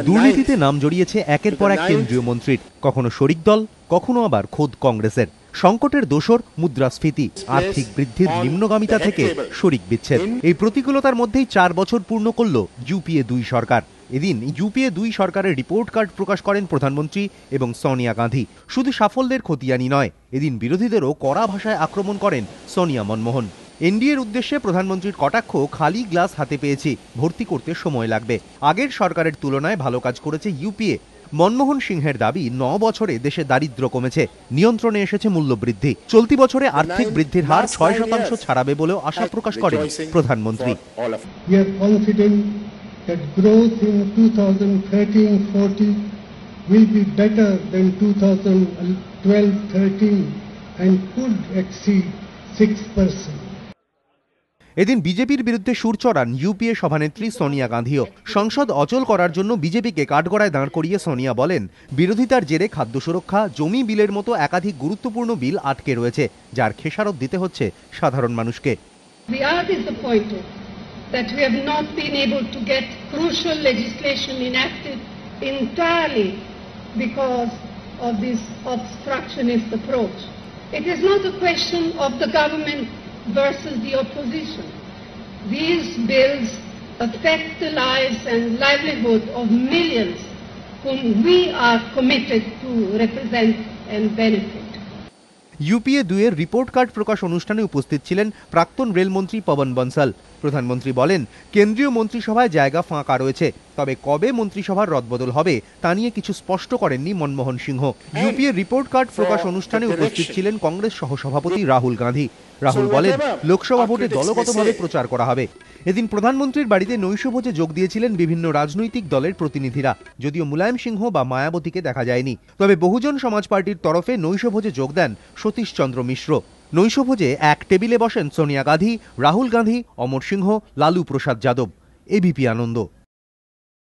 দুর্নীতিতে নাম জড়িয়েছে একের পর এক কেন্দ্রীয় মন্ত্রীর, কখনো শরিক দল, কখনো আবার খোদ কংগ্রেসের। সংকটের দোসর মুদ্রাস্ফীতি, আর্থিক বৃদ্ধির নিম্নগামিতা থেকে শরিক বিচ্ছেদ। এই প্রতিকূলতার মধ্যেই 4 বছর পূর্ণ করল ইউপিএ 2 সরকার। এদিন ইউপিএ 2 সরকারের রিপোর্ট কার্ড প্রকাশ করেন প্রধানমন্ত্রী এবং সোনিয়া গান্ধী। শুধু সাফল্যের খতিয়ানি নয়, এদিন বিরোধীদেরও কড়া ভাষায় আক্রমণ করেন সোনিয়া মনমোহন। এনডিএর উদ্দেশ্যে প্রধানমন্ত্রীর কটাক্ষ, খালি গ্লাস হাতে পেয়েছি, ভর্তি করতে সময় লাগবে। আগের সরকারের তুলনায় ভালো কাজ করেছে ইউপিএ। মনমোহন সিংহের দাবি, 9 বছরে দেশে দারিদ্র্য কমেছে, নিয়ন্ত্রণে এসেছে মূল্যবৃদ্ধি। চলতি বছরে আর্থিক বৃদ্ধির হার 6% ছাড়াবে বলেও আশা প্রকাশ করেন প্রধানমন্ত্রী। That growth in 2013-14 will be better than 2012-13 and could exceed 6%. এদিন বিজেপির বিরুদ্ধে সুর চড়ান ইউপিএ সভানেত্রী সোনিয়া গান্ধীও। সংসদ অচল করার জন্য বিজেপিকে কাঠগড়ায় দাঁড় করিয়ে সোনিয়া বলেন, বিরোধিতার জেরে খাদ্য সুরক্ষা, জমি বিলের মতো একাধিক গুরুত্বপূর্ণ বিল আটকে রয়েছে, যার খেসারত দিতে হচ্ছে সাধারণ মানুষকে। That we have not been able to get crucial legislation enacted entirely because of this obstructionist approach. It is not a question of the government versus the opposition. These bills affect the lives and livelihood of millions whom we are committed to represent and benefit. UPA 2 এর report card প্রকাশ অনুষ্ঠানে উপস্থিত ছিলেন প্রাক্তন রেলমন্ত্রী পবন বনসাল। প্রধানমন্ত্রী বলেন, কেন্দ্রীয় মন্ত্রিসভায় জায়গা ফাঁকা রয়েছে, তবে কবে মন্ত্রিসভার রদবদল হবে তা নিয়ে কিছু স্পষ্ট করেননি মনমোহন সিংহ। ইউপিএ রিপোর্ট কার্ড প্রকাশ অনুষ্ঠানে উপস্থিত ছিলেন কংগ্রেস সহসভাপতি রাহুল গান্ধী। রাহুল বলেন, লোকসভা ভোটে দলগতভাবে প্রচার করা হবে। এদিন প্রধানমন্ত্রীর বাড়িতে নৈশভোজে যোগ দিয়েছিলেন বিভিন্ন রাজনৈতিক দলের প্রতিনিধিরা। যদিও মুলায়ম সিংহ বা মায়াবতীকে দেখা যায়নি, তবে বহুজন সমাজ পার্টির তরফে নৈশভোজে যোগ দেন সতীশ চন্দ্র মিশ্র। নৈশভোজে এক টেবিলে বসেন সোনিয়া গান্ধী, রাহুল গান্ধী, অমর সিংহ, লালু প্রসাদ যাদব। এবিপি আনন্দ।